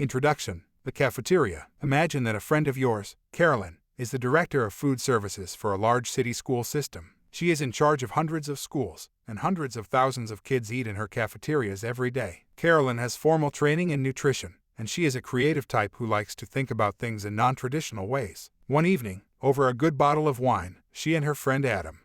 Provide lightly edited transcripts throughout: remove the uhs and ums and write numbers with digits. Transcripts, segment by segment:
Introduction. The cafeteria. Imagine that a friend of yours, Carolyn, is the director of food services for a large city school system. She is in charge of hundreds of schools, and hundreds of thousands of kids eat in her cafeterias every day. Carolyn has formal training in nutrition, and she is a creative type who likes to think about things in non-traditional ways. One evening, over a good bottle of wine, she and her friend Adam,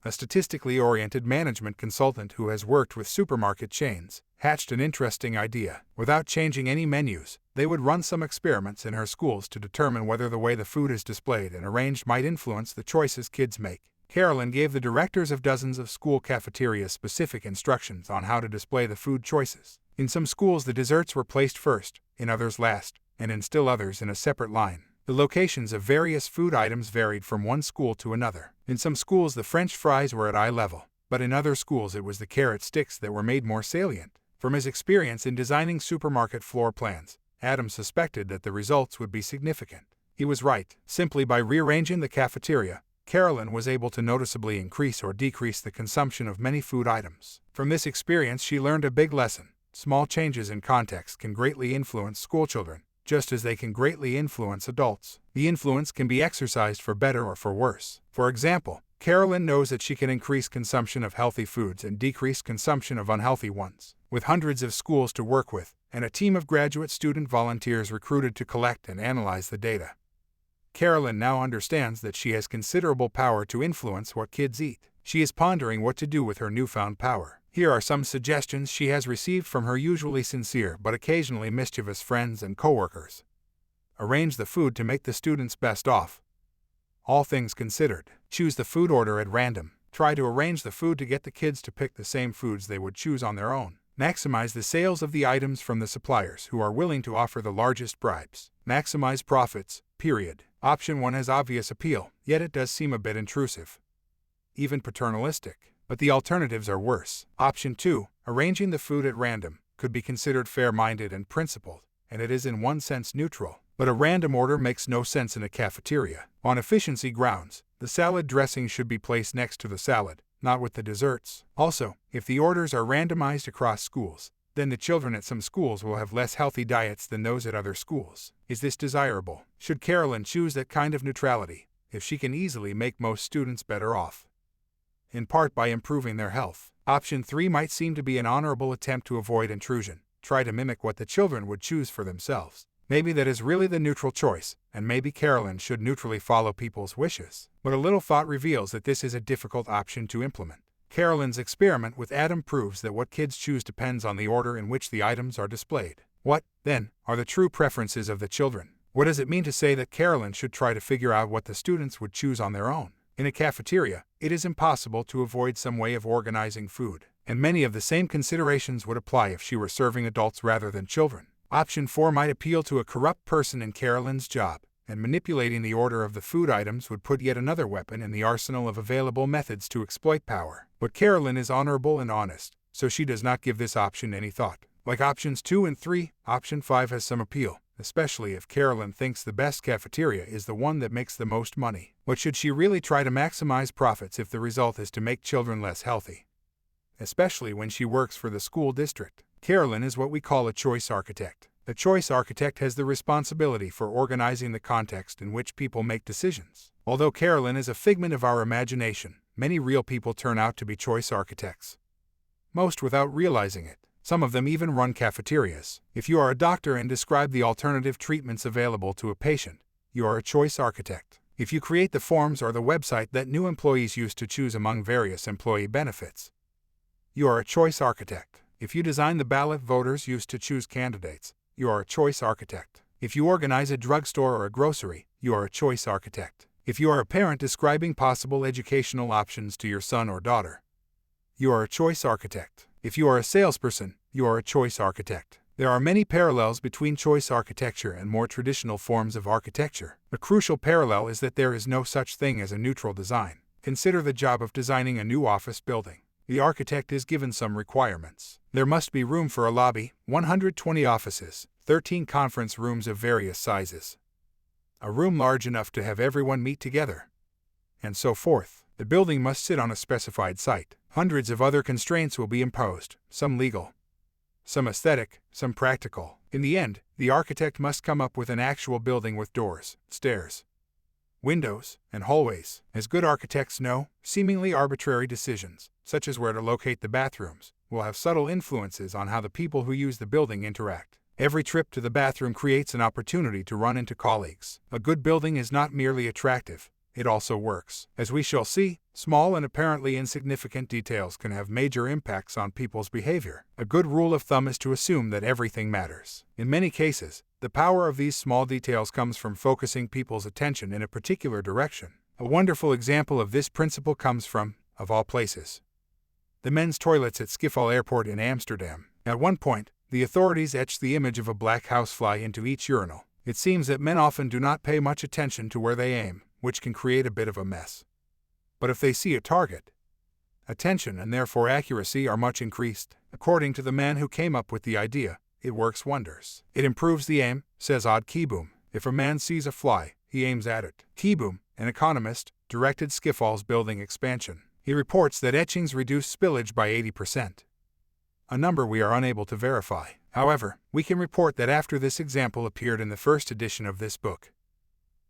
a statistically oriented management consultant who has worked with supermarket chains, hatched an interesting idea. Without changing any menus, they would run some experiments in her schools to determine whether the way the food is displayed and arranged might influence the choices kids make. Carolyn gave the directors of dozens of school cafeterias specific instructions on how to display the food choices. In some schools the desserts were placed first, in others last, and in still others in a separate line. The locations of various food items varied from one school to another. In some schools the French fries were at eye level, but in other schools it was the carrot sticks that were made more salient. From his experience in designing supermarket floor plans, Adam suspected that the results would be significant. He was right. Simply by rearranging the cafeteria, Carolyn was able to noticeably increase or decrease the consumption of many food items. From this experience she learned a big lesson. Small changes in context can greatly influence schoolchildren, just as they can greatly influence adults. The influence can be exercised for better or for worse. For example, Carolyn knows that she can increase consumption of healthy foods and decrease consumption of unhealthy ones. With hundreds of schools to work with, and a team of graduate student volunteers recruited to collect and analyze the data, Carolyn now understands that she has considerable power to influence what kids eat. She is pondering what to do with her newfound power. Here are some suggestions she has received from her usually sincere but occasionally mischievous friends and coworkers. Arrange the food to make the students best off. All things considered. Choose the food order at random. Try to arrange the food to get the kids to pick the same foods they would choose on their own. Maximize the sales of the items from the suppliers who are willing to offer the largest bribes. Maximize profits, period. Option 1 has obvious appeal, yet it does seem a bit intrusive, even paternalistic. But the alternatives are worse. Option 2, arranging the food at random, could be considered fair-minded and principled, and it is in one sense neutral. But a random order makes no sense in a cafeteria. On efficiency grounds, the salad dressing should be placed next to the salad, not with the desserts. Also, if the orders are randomized across schools, then the children at some schools will have less healthy diets than those at other schools. Is this desirable? Should Carolyn choose that kind of neutrality, if she can easily make most students better off, in part by improving their health? Option 3 might seem to be an honorable attempt to avoid intrusion. Try to mimic what the children would choose for themselves. Maybe that is really the neutral choice, and maybe Carolyn should neutrally follow people's wishes. But a little thought reveals that this is a difficult option to implement. Carolyn's experiment with Adam proves that what kids choose depends on the order in which the items are displayed. What, then, are the true preferences of the children? What does it mean to say that Carolyn should try to figure out what the students would choose on their own? In a cafeteria, it is impossible to avoid some way of organizing food, and many of the same considerations would apply if she were serving adults rather than children. Option 4 might appeal to a corrupt person in Carolyn's job, and manipulating the order of the food items would put yet another weapon in the arsenal of available methods to exploit power. But Carolyn is honorable and honest, so she does not give this option any thought. Like options 2 and 3, option 5 has some appeal, especially if Carolyn thinks the best cafeteria is the one that makes the most money. But should she really try to maximize profits if the result is to make children less healthy? Especially when she works for the school district. Carolyn is what we call a choice architect. The choice architect has the responsibility for organizing the context in which people make decisions. Although Carolyn is a figment of our imagination, many real people turn out to be choice architects, most without realizing it. Some of them even run cafeterias. If you are a doctor and describe the alternative treatments available to a patient, you are a choice architect. If you create the forms or the website that new employees use to choose among various employee benefits, you are a choice architect. If you design the ballot voters use to choose candidates, you are a choice architect. If you organize a drugstore or a grocery, you are a choice architect. If you are a parent describing possible educational options to your son or daughter, you are a choice architect. If you are a salesperson, you are a choice architect. There are many parallels between choice architecture and more traditional forms of architecture. The crucial parallel is that there is no such thing as a neutral design. Consider the job of designing a new office building. The architect is given some requirements. There must be room for a lobby, 120 offices, 13 conference rooms of various sizes, a room large enough to have everyone meet together, and so forth. The building must sit on a specified site. Hundreds of other constraints will be imposed, some legal, some aesthetic, some practical. In the end, the architect must come up with an actual building with doors, stairs, windows, and hallways. As good architects know, seemingly arbitrary decisions, such as where to locate the bathrooms, will have subtle influences on how the people who use the building interact. Every trip to the bathroom creates an opportunity to run into colleagues. A good building is not merely attractive, it also works. As we shall see, small and apparently insignificant details can have major impacts on people's behavior. A good rule of thumb is to assume that everything matters. In many cases, the power of these small details comes from focusing people's attention in a particular direction. A wonderful example of this principle comes from, of all places, the men's toilets at Schiphol Airport in Amsterdam. At one point, the authorities etched the image of a black housefly into each urinal. It seems that men often do not pay much attention to where they aim, which can create a bit of a mess. But if they see a target, attention and therefore accuracy are much increased. According to the man who came up with the idea, it works wonders. It improves the aim, says Odd Kieboom. If a man sees a fly, he aims at it. Kieboom, an economist, directed Schiphol's building expansion. He reports that etchings reduce spillage by 80%. A number we are unable to verify. However, we can report that after this example appeared in the first edition of this book,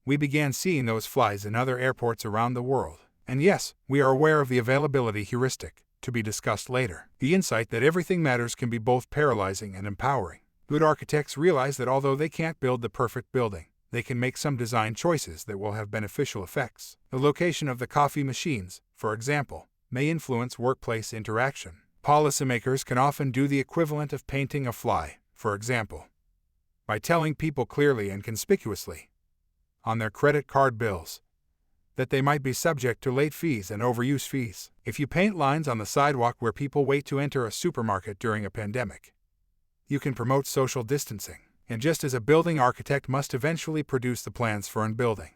we began seeing those flies in other airports around the world. And yes, we are aware of the availability heuristic, to be discussed later. The insight that everything matters can be both paralyzing and empowering. Good architects realize that although they can't build the perfect building, they can make some design choices that will have beneficial effects. The location of the coffee machines, for example, may influence workplace interaction. Policymakers can often do the equivalent of painting a fly, for example, by telling people clearly and conspicuously, on their credit card bills, that they might be subject to late fees and overuse fees. If you paint lines on the sidewalk where people wait to enter a supermarket during a pandemic, you can promote social distancing. And just as a building architect must eventually produce the plans for an building,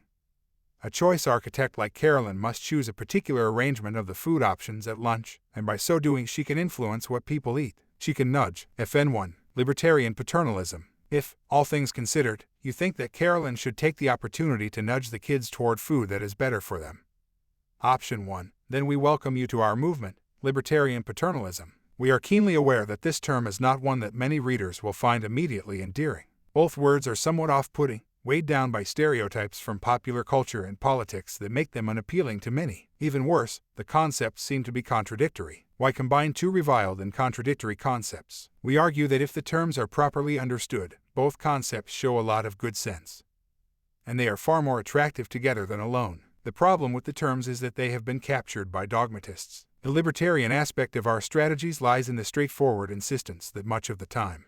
a choice architect like Carolyn must choose a particular arrangement of the food options at lunch, and by so doing she can influence what people eat. She can nudge. FN1. Libertarian paternalism. If, all things considered, you think that Carolyn should take the opportunity to nudge the kids toward food that is better for them, Option 1, then we welcome you to our movement, Libertarian paternalism. We are keenly aware that this term is not one that many readers will find immediately endearing. Both words are somewhat off-putting, weighed down by stereotypes from popular culture and politics that make them unappealing to many. Even worse, the concepts seem to be contradictory. Why combine two reviled and contradictory concepts? We argue that if the terms are properly understood, both concepts show a lot of good sense, and they are far more attractive together than alone. The problem with the terms is that they have been captured by dogmatists. The libertarian aspect of our strategies lies in the straightforward insistence that much of the time,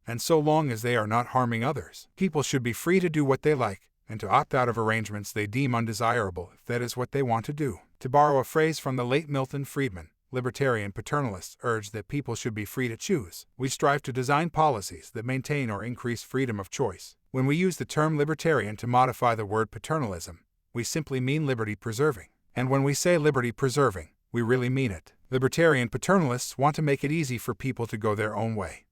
and so long as they are not harming others, people should be free to do what they like, and to opt out of arrangements they deem undesirable if that is what they want to do. To borrow a phrase from the late Milton Friedman, libertarian paternalists urge that people should be free to choose. We strive to design policies that maintain or increase freedom of choice. When we use the term libertarian to modify the word paternalism, we simply mean liberty-preserving. And when we say liberty-preserving, we really mean it. Libertarian paternalists want to make it easy for people to go their own way.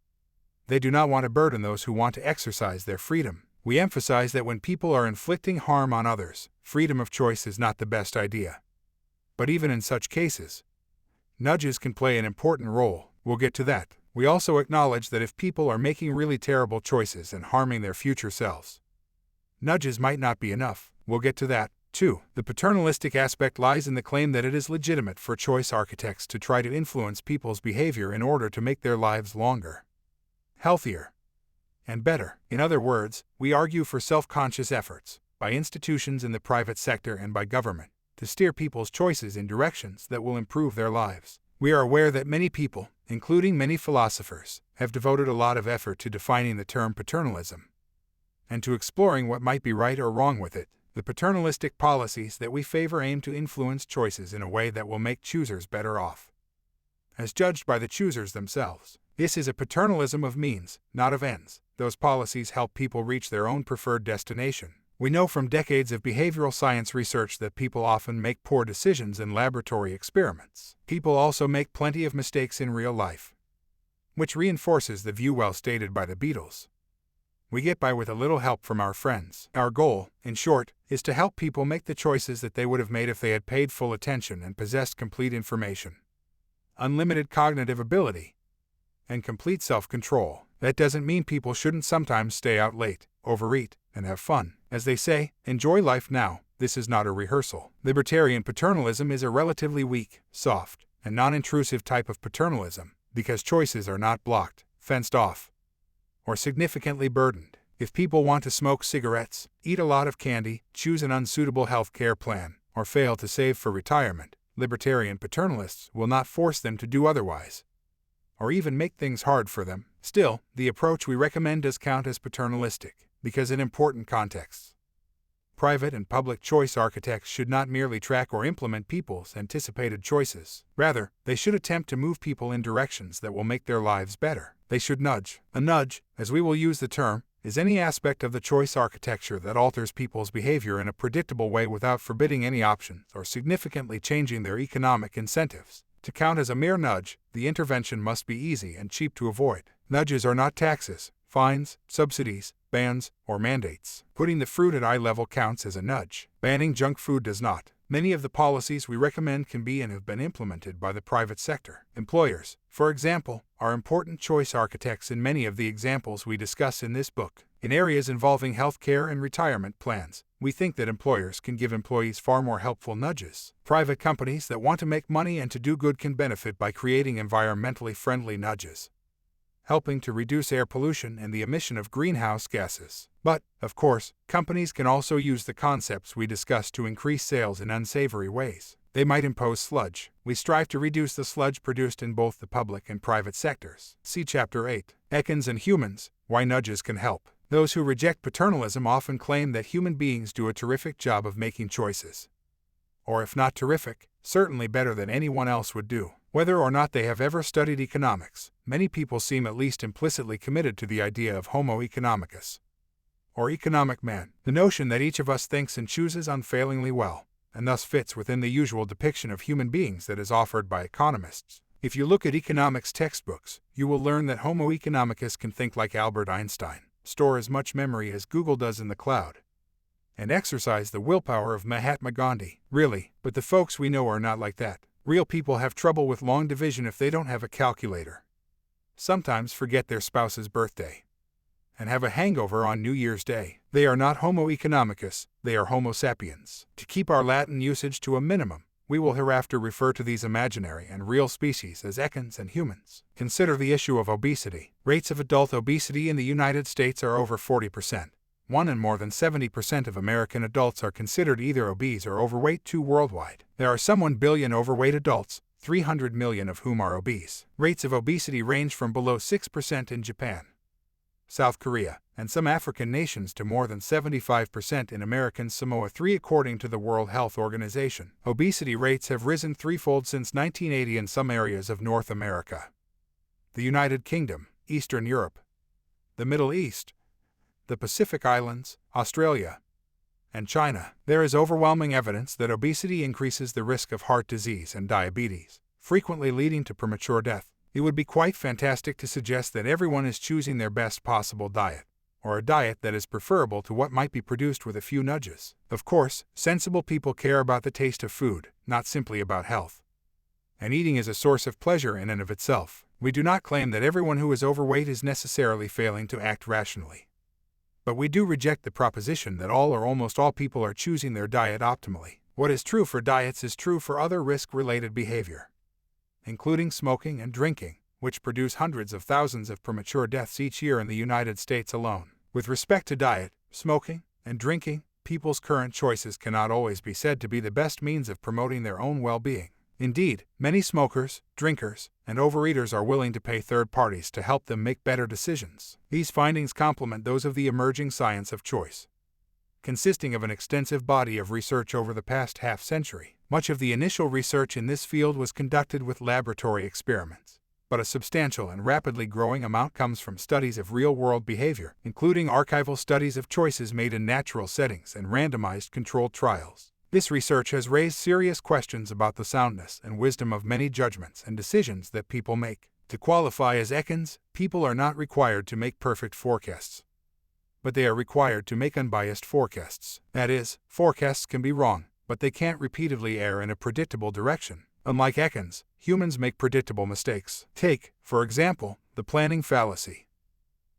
They do not want to burden those who want to exercise their freedom. We emphasize that when people are inflicting harm on others, freedom of choice is not the best idea. But even in such cases, nudges can play an important role. We'll get to that. We also acknowledge that if people are making really terrible choices and harming their future selves, nudges might not be enough. We'll get to that, too. The paternalistic aspect lies in the claim that it is legitimate for choice architects to try to influence people's behavior in order to make their lives longer, healthier, and better. In other words, we argue for self-conscious efforts, by institutions in the private sector and by government, to steer people's choices in directions that will improve their lives. We are aware that many people, including many philosophers, have devoted a lot of effort to defining the term paternalism, and to exploring what might be right or wrong with it. The paternalistic policies that we favor aim to influence choices in a way that will make choosers better off, as judged by the choosers themselves. This is a paternalism of means, not of ends. Those policies help people reach their own preferred destination. We know from decades of behavioral science research that people often make poor decisions in laboratory experiments. People also make plenty of mistakes in real life, which reinforces the view well stated by the Beatles: we get by with a little help from our friends. Our goal, in short, is to help people make the choices that they would have made if they had paid full attention and possessed complete information, unlimited cognitive ability, and complete self-control. That doesn't mean people shouldn't sometimes stay out late, overeat, and have fun. As they say, enjoy life now. This is not a rehearsal. Libertarian paternalism is a relatively weak, soft, and non-intrusive type of paternalism because choices are not blocked, fenced off, or significantly burdened. If people want to smoke cigarettes, eat a lot of candy, choose an unsuitable health care plan, or fail to save for retirement, libertarian paternalists will not force them to do otherwise, or even make things hard for them. Still, the approach we recommend does count as paternalistic, because in important contexts, private and public choice architects should not merely track or implement people's anticipated choices. Rather, they should attempt to move people in directions that will make their lives better. They should nudge. A nudge, as we will use the term, is any aspect of the choice architecture that alters people's behavior in a predictable way without forbidding any options or significantly changing their economic incentives. To count as a mere nudge, the intervention must be easy and cheap to avoid. Nudges are not taxes, fines, subsidies, bans, or mandates. Putting the fruit at eye level counts as a nudge. Banning junk food does not. Many of the policies we recommend can be and have been implemented by the private sector. Employers, for example, are important choice architects in many of the examples we discuss in this book. In areas involving healthcare and retirement plans, we think that employers can give employees far more helpful nudges. Private companies that want to make money and to do good can benefit by creating environmentally friendly nudges, helping to reduce air pollution and the emission of greenhouse gases. But, of course, companies can also use the concepts we discussed to increase sales in unsavory ways. They might impose sludge. We strive to reduce the sludge produced in both the public and private sectors. See Chapter 8, Econs and Humans, Why Nudges Can Help. Those who reject paternalism often claim that human beings do a terrific job of making choices. Or if not terrific, certainly better than anyone else would do. Whether or not they have ever studied economics, many people seem at least implicitly committed to the idea of homo economicus, or economic man, the notion that each of us thinks and chooses unfailingly well, and thus fits within the usual depiction of human beings that is offered by economists. If you look at economics textbooks, you will learn that homo economicus can think like Albert Einstein, store as much memory as Google does in the cloud, and exercise the willpower of Mahatma Gandhi. Really, but the folks we know are not like that. Real people have trouble with long division if they don't have a calculator, sometimes forget their spouse's birthday, and have a hangover on New Year's Day. They are not homo economicus, they are homo sapiens. To keep our Latin usage to a minimum, we will hereafter refer to these imaginary and real species as econs and humans. Consider the issue of obesity. Rates of adult obesity in the United States are over 40%. 1 and more than 70% of American adults are considered either obese or overweight. 2 worldwide. There are some 1 billion overweight adults, 300 million of whom are obese. Rates of obesity range from below 6% in Japan, South Korea, and some African nations to more than 75% in American Samoa. 3 According to the World Health Organization, obesity rates have risen threefold since 1980 in some areas of North America, the United Kingdom, Eastern Europe, the Middle East, the Pacific Islands, Australia, and China. There is overwhelming evidence that obesity increases the risk of heart disease and diabetes, frequently leading to premature death. It would be quite fantastic to suggest that everyone is choosing their best possible diet, or a diet that is preferable to what might be produced with a few nudges. Of course, sensible people care about the taste of food, not simply about health. And eating is a source of pleasure in and of itself. We do not claim that everyone who is overweight is necessarily failing to act rationally. But we do reject the proposition that all or almost all people are choosing their diet optimally. What is true for diets is true for other risk-related behavior, including smoking and drinking, which produce hundreds of thousands of premature deaths each year in the United States alone. With respect to diet, smoking, and drinking, people's current choices cannot always be said to be the best means of promoting their own well-being. Indeed, many smokers, drinkers, and overeaters are willing to pay third parties to help them make better decisions. These findings complement those of the emerging science of choice, consisting of an extensive body of research over the past half-century. Much of the initial research in this field was conducted with laboratory experiments, but a substantial and rapidly growing amount comes from studies of real-world behavior, including archival studies of choices made in natural settings and randomized controlled trials. This research has raised serious questions about the soundness and wisdom of many judgments and decisions that people make. To qualify as econs, people are not required to make perfect forecasts, but they are required to make unbiased forecasts. That is, forecasts can be wrong, but they can't repeatedly err in a predictable direction. Unlike econs, humans make predictable mistakes. Take, for example, The planning fallacy.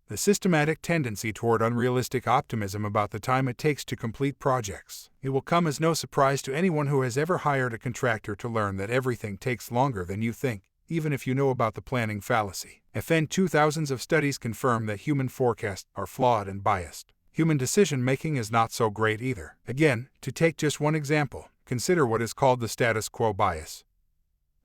The systematic tendency toward unrealistic optimism about the time it takes to complete projects. It will come as no surprise to anyone who has ever hired a contractor to learn that everything takes longer than you think, even if you know about the planning fallacy. FN 2000s of studies confirm that human forecasts are flawed and biased. Human decision-making is not so great either. Again, to take just one example, consider what is called the status quo bias.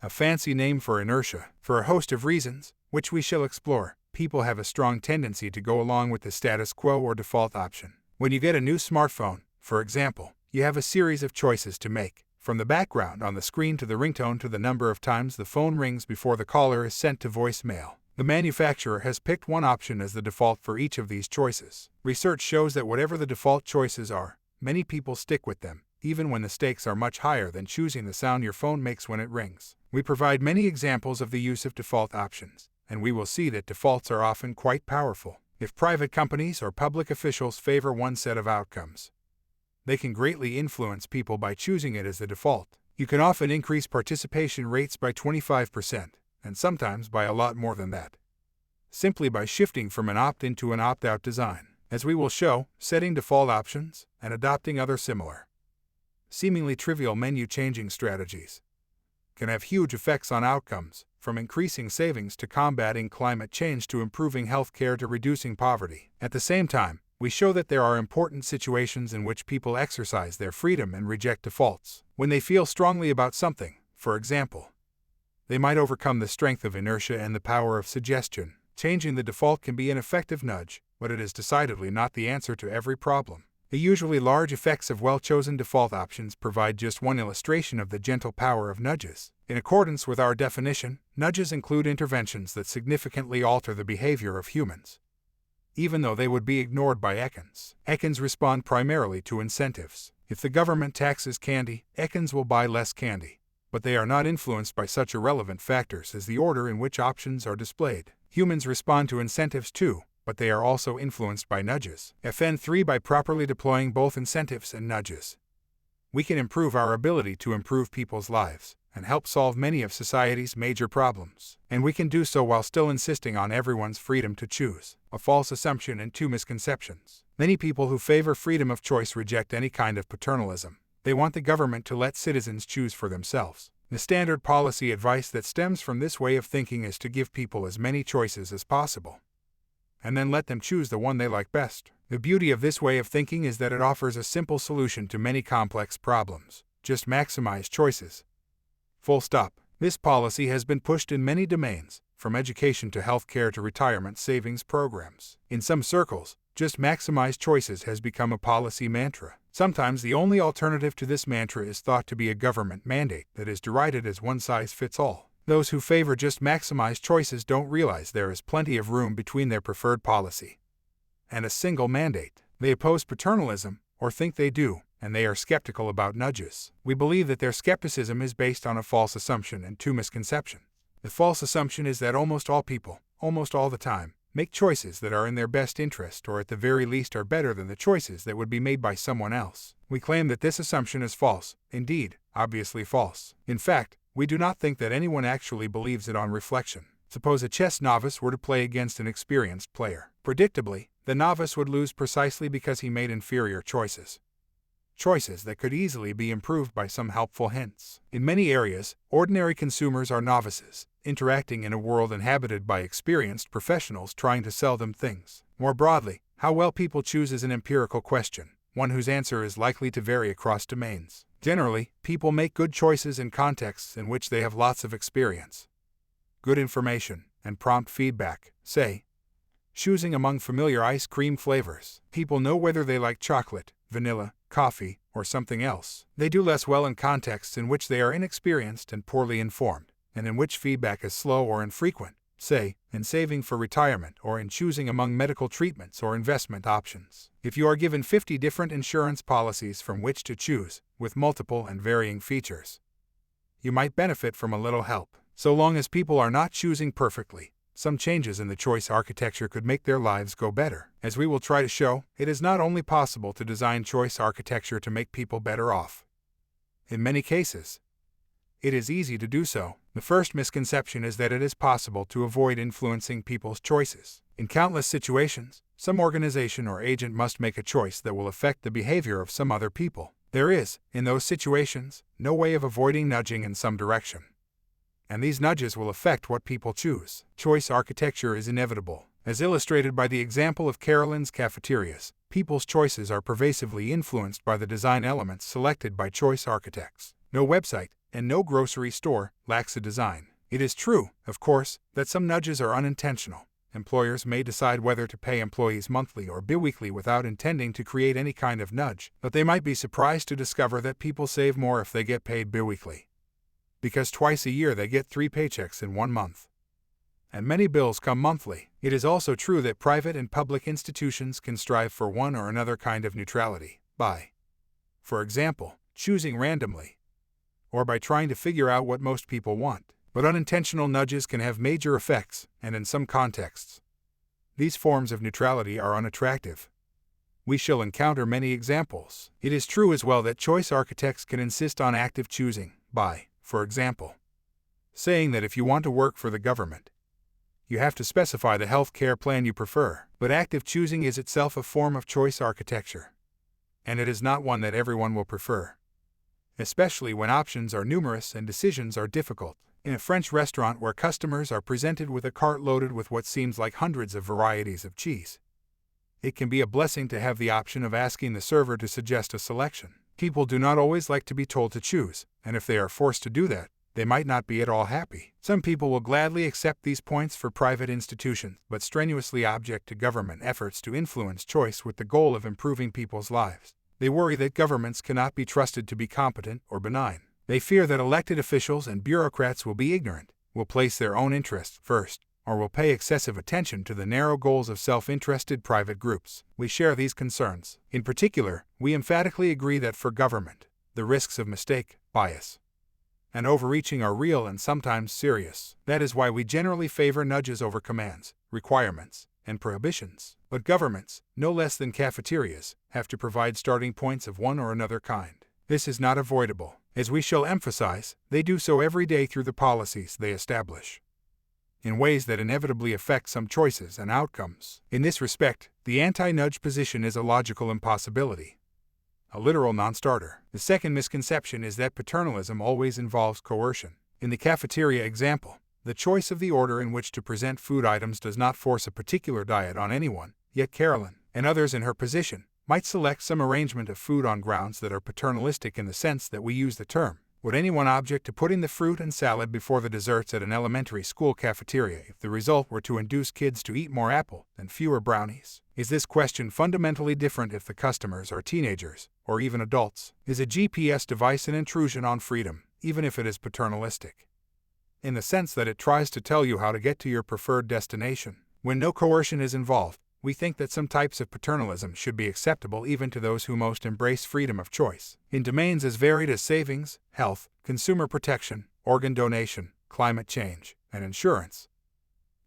A fancy name for inertia. For a host of reasons, which we shall explore, people have a strong tendency to go along with the status quo or default option. When you get a new smartphone, for example, you have a series of choices to make, from the background on the screen to the ringtone to the number of times the phone rings before the caller is sent to voicemail. The manufacturer has picked one option as the default for each of these choices. Research shows that whatever the default choices are, many people stick with them, even when the stakes are much higher than choosing the sound your phone makes when it rings. We provide many examples of the use of default options, and we will see that defaults are often quite powerful. If private companies or public officials favor one set of outcomes, they can greatly influence people by choosing it as the default. You can often increase participation rates by 25%, and sometimes by a lot more than that, simply by shifting from an opt-in to an opt-out design. As we will show, setting default options and adopting other similar, seemingly trivial menu-changing strategies can have huge effects on outcomes, from increasing savings to combating climate change to improving health care to reducing poverty. At the same time, we show that there are important situations in which people exercise their freedom and reject defaults. When they feel strongly about something, for example, they might overcome the strength of inertia and the power of suggestion. Changing the default can be an effective nudge, but it is decidedly not the answer to every problem. The usually large effects of well-chosen default options provide just one illustration of the gentle power of nudges. In accordance with our definition, nudges include interventions that significantly alter the behavior of humans, even though they would be ignored by Econs. Econs respond primarily to incentives. If the government taxes candy, Econs will buy less candy, but they are not influenced by such irrelevant factors as the order in which options are displayed. Humans respond to incentives too, but they are also influenced by nudges. FN3 By properly deploying both incentives and nudges, we can improve our ability to improve people's lives and help solve many of society's major problems. And we can do so while still insisting on everyone's freedom to choose. A false assumption and two misconceptions. Many people who favor freedom of choice reject any kind of paternalism. They want the government to let citizens choose for themselves. The standard policy advice that stems from this way of thinking is to give people as many choices as possible, and then let them choose the one they like best. The beauty of this way of thinking is that it offers a simple solution to many complex problems. Just maximize choices. Full stop. This policy has been pushed in many domains, from education to healthcare to retirement savings programs. In some circles, just maximize choices has become a policy mantra. Sometimes the only alternative to this mantra is thought to be a government mandate that is derided as one size fits all. Those who favor just maximize choices don't realize there is plenty of room between their preferred policy and a single mandate. They oppose paternalism, or think they do, and they are skeptical about nudges. We believe that their skepticism is based on a false assumption and two misconceptions. The false assumption is that almost all people, almost all the time, make choices that are in their best interest or at the very least are better than the choices that would be made by someone else. We claim that this assumption is false, indeed, obviously false. In fact, we do not think that anyone actually believes it on reflection. Suppose a chess novice were to play against an experienced player. Predictably, the novice would lose precisely because he made inferior choices. Choices that could easily be improved by some helpful hints. In many areas, ordinary consumers are novices, interacting in a world inhabited by experienced professionals trying to sell them things. More broadly, how well people choose is an empirical question, one whose answer is likely to vary across domains. Generally, people make good choices in contexts in which they have lots of experience, good information, and prompt feedback. Say, choosing among familiar ice cream flavors. People know whether they like chocolate, vanilla, coffee, or something else. They do less well in contexts in which they are inexperienced and poorly informed, and in which feedback is slow or infrequent. Say, in saving for retirement or in choosing among medical treatments or investment options. If you are given 50 different insurance policies from which to choose, with multiple and varying features, you might benefit from a little help. So long as people are not choosing perfectly, some changes in the choice architecture could make their lives go better. As we will try to show, it is not only possible to design choice architecture to make people better off. In many cases, it is easy to do so. The first misconception is that it is possible to avoid influencing people's choices. In countless situations, some organization or agent must make a choice that will affect the behavior of some other people. There is, in those situations, no way of avoiding nudging in some direction. And these nudges will affect what people choose. Choice architecture is inevitable. As illustrated by the example of Carolyn's cafeterias, people's choices are pervasively influenced by the design elements selected by choice architects. No website, and no grocery store, lacks a design. It is true, of course, that some nudges are unintentional. Employers may decide whether to pay employees monthly or biweekly without intending to create any kind of nudge, but they might be surprised to discover that people save more if they get paid biweekly, because twice a year they get 3 paychecks in 1 month. And many bills come monthly. It is also true that private and public institutions can strive for one or another kind of neutrality by, for example, choosing randomly, or by trying to figure out what most people want. But unintentional nudges can have major effects, and in some contexts, these forms of neutrality are unattractive. We shall encounter many examples. It is true as well that choice architects can insist on active choosing by, for example, saying that if you want to work for the government, you have to specify the health care plan you prefer. But active choosing is itself a form of choice architecture, and it is not one that everyone will prefer, especially when options are numerous and decisions are difficult. In a French restaurant where customers are presented with a cart loaded with what seems like hundreds of varieties of cheese, it can be a blessing to have the option of asking the server to suggest a selection. People do not always like to be told to choose, and if they are forced to do that, they might not be at all happy. Some people will gladly accept these points for private institutions, but strenuously object to government efforts to influence choice with the goal of improving people's lives. They worry that governments cannot be trusted to be competent or benign. They fear that elected officials and bureaucrats will be ignorant, will place their own interests first, or will pay excessive attention to the narrow goals of self-interested private groups. We share these concerns. In particular, we emphatically agree that for government, the risks of mistake, bias, and overreaching are real and sometimes serious. That is why we generally favor nudges over commands, requirements, and prohibitions. But governments, no less than cafeterias, have to provide starting points of one or another kind. This is not avoidable. As we shall emphasize, they do so every day through the policies they establish, in ways that inevitably affect some choices and outcomes. In this respect, the anti-nudge position is a logical impossibility, a literal non-starter. The second misconception is that paternalism always involves coercion. In the cafeteria example, the choice of the order in which to present food items does not force a particular diet on anyone, yet Carolyn, and others in her position, might select some arrangement of food on grounds that are paternalistic in the sense that we use the term. Would anyone object to putting the fruit and salad before the desserts at an elementary school cafeteria if the result were to induce kids to eat more apple and fewer brownies? Is this question fundamentally different if the customers are teenagers, or even adults? Is a GPS device an intrusion on freedom, even if it is paternalistic, in the sense that it tries to tell you how to get to your preferred destination? When no coercion is involved, we think that some types of paternalism should be acceptable even to those who most embrace freedom of choice. In domains as varied as savings, health, consumer protection, organ donation, climate change, and insurance,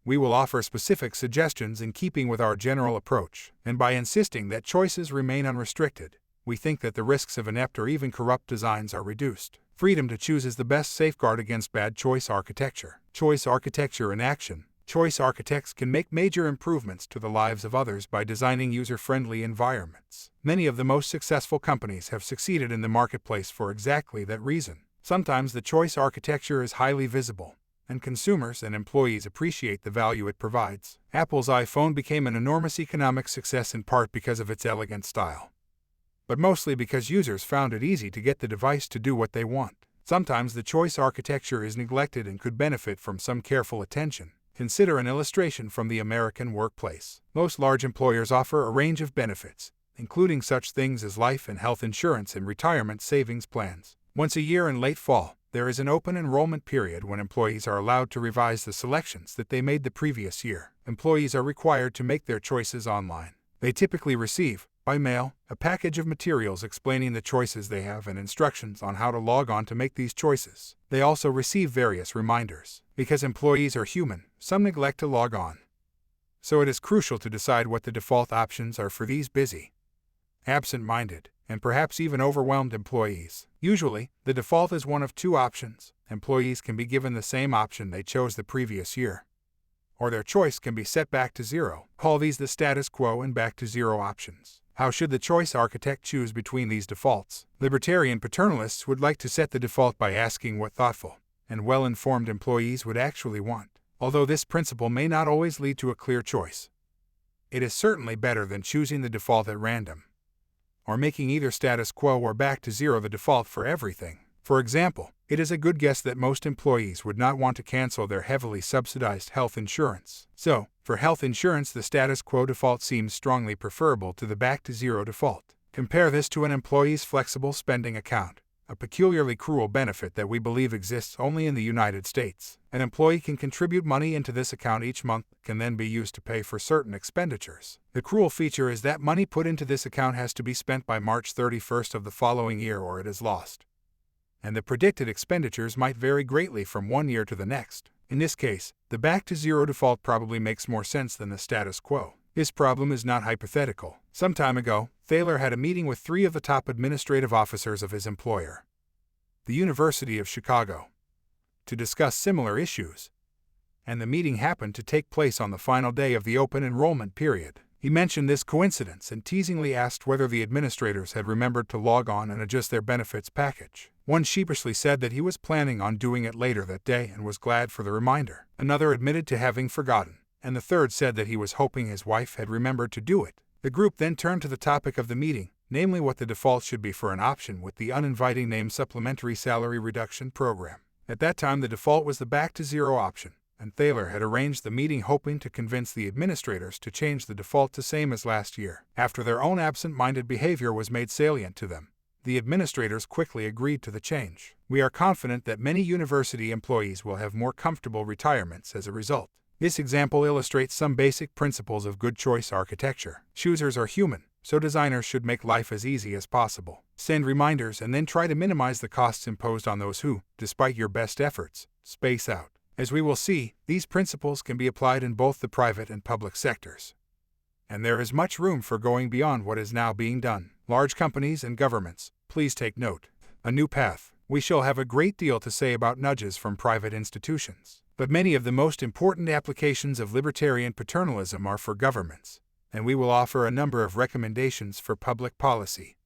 we will offer specific suggestions in keeping with our general approach, and by insisting that choices remain unrestricted, we think that the risks of inept or even corrupt designs are reduced. Freedom to choose is the best safeguard against bad choice architecture. Choice architecture in action. Choice architects can make major improvements to the lives of others by designing user-friendly environments. Many of the most successful companies have succeeded in the marketplace for exactly that reason. Sometimes the choice architecture is highly visible, and consumers and employees appreciate the value it provides. Apple's iPhone became an enormous economic success in part because of its elegant style, but mostly because users found it easy to get the device to do what they want. Sometimes the choice architecture is neglected and could benefit from some careful attention. Consider an illustration from the American workplace. Most large employers offer a range of benefits, including such things as life and health insurance and retirement savings plans. Once a year in late fall, there is an open enrollment period when employees are allowed to revise the selections that they made the previous year. Employees are required to make their choices online. They typically receive, by mail, a package of materials explaining the choices they have and instructions on how to log on to make these choices. They also receive various reminders. Because employees are human, some neglect to log on. So it is crucial to decide what the default options are for these busy, absent-minded, and perhaps even overwhelmed employees. Usually, the default is one of two options. Employees can be given the same option they chose the previous year, or their choice can be set back to zero. Call these the status quo and back to zero options. How should the choice architect choose between these defaults? Libertarian paternalists would like to set the default by asking what thoughtful and well-informed employees would actually want. Although this principle may not always lead to a clear choice, it is certainly better than choosing the default at random, or making either status quo or back to zero the default for everything. For example, it is a good guess that most employees would not want to cancel their heavily subsidized health insurance. So, for health insurance, the status quo default seems strongly preferable to the back to zero default. Compare this to an employee's flexible spending account, a peculiarly cruel benefit that we believe exists only in the United States. An employee can contribute money into this account each month, can then be used to pay for certain expenditures. The cruel feature is that money put into this account has to be spent by March 31st of the following year or it is lost, and the predicted expenditures might vary greatly from one year to the next. In this case, the back to zero default probably makes more sense than the status quo. This problem is not hypothetical. Some time ago, Thaler had a meeting with 3 of the top administrative officers of his employer, the University of Chicago, to discuss similar issues, and the meeting happened to take place on the final day of the open enrollment period. He mentioned this coincidence and teasingly asked whether the administrators had remembered to log on and adjust their benefits package. One sheepishly said that he was planning on doing it later that day and was glad for the reminder. Another admitted to having forgotten, and the third said that he was hoping his wife had remembered to do it. The group then turned to the topic of the meeting, namely what the default should be for an option with the uninviting name Supplementary Salary Reduction Program. At that time, the default was the back to zero option, and Thaler had arranged the meeting hoping to convince the administrators to change the default to same as last year. After their own absent-minded behavior was made salient to them, the administrators quickly agreed to the change. We are confident that many university employees will have more comfortable retirements as a result. This example illustrates some basic principles of good choice architecture. Choosers are human, so designers should make life as easy as possible. Send reminders and then try to minimize the costs imposed on those who, despite your best efforts, space out. As we will see, these principles can be applied in both the private and public sectors, and there is much room for going beyond what is now being done. Large companies and governments, please take note. A new path. We shall have a great deal to say about nudges from private institutions, but many of the most important applications of libertarian paternalism are for governments, and we will offer a number of recommendations for public policy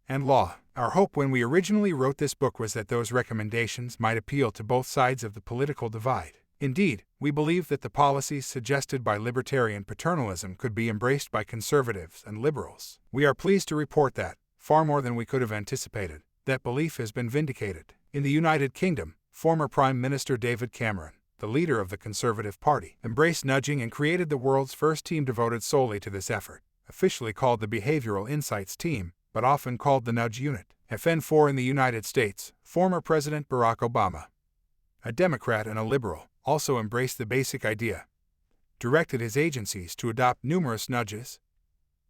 and law. Our hope when we originally wrote this book was that those recommendations might appeal to both sides of the political divide. Indeed, we believe that the policies suggested by libertarian paternalism could be embraced by conservatives and liberals. We are pleased to report that, far more than we could have anticipated, that belief has been vindicated. In the United Kingdom, former Prime Minister David Cameron, the leader of the Conservative Party, embraced nudging and created the world's first team devoted solely to this effort, officially called the Behavioral Insights Team, but often called the Nudge Unit. FN4 in the United States, former President Barack Obama, a Democrat and a liberal, also embraced the basic idea, directed his agencies to adopt numerous nudges,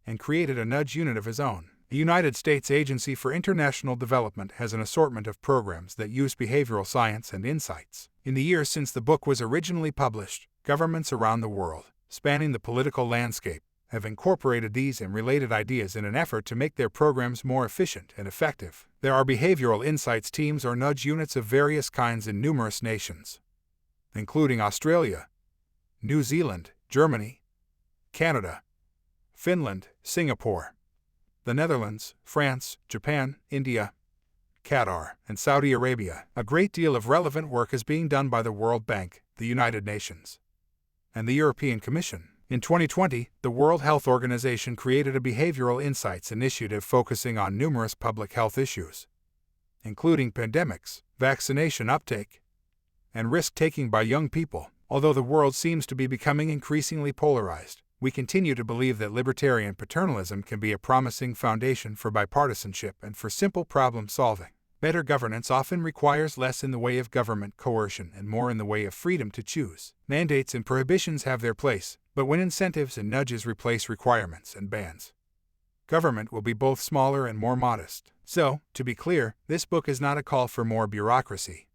and created a nudge unit of his own. The United States Agency for International Development has an assortment of programs that use behavioral science and insights. In the years since the book was originally published, governments around the world, spanning the political landscape, have incorporated these and related ideas in an effort to make their programs more efficient and effective. There are behavioral insights teams or nudge units of various kinds in numerous nations, including Australia, New Zealand, Germany, Canada, Finland, Singapore, the Netherlands, France, Japan, India, Qatar, and Saudi Arabia. A great deal of relevant work is being done by the World Bank, the United Nations, and the European Commission. In 2020, the World Health Organization created a behavioral insights initiative focusing on numerous public health issues, including pandemics, vaccination uptake, and risk-taking by young people. Although the world seems to be becoming increasingly polarized, we continue to believe that libertarian paternalism can be a promising foundation for bipartisanship and for simple problem-solving. Better governance often requires less in the way of government coercion and more in the way of freedom to choose. Mandates and prohibitions have their place, but when incentives and nudges replace requirements and bans, government will be both smaller and more modest. So, to be clear, this book is not a call for more bureaucracy,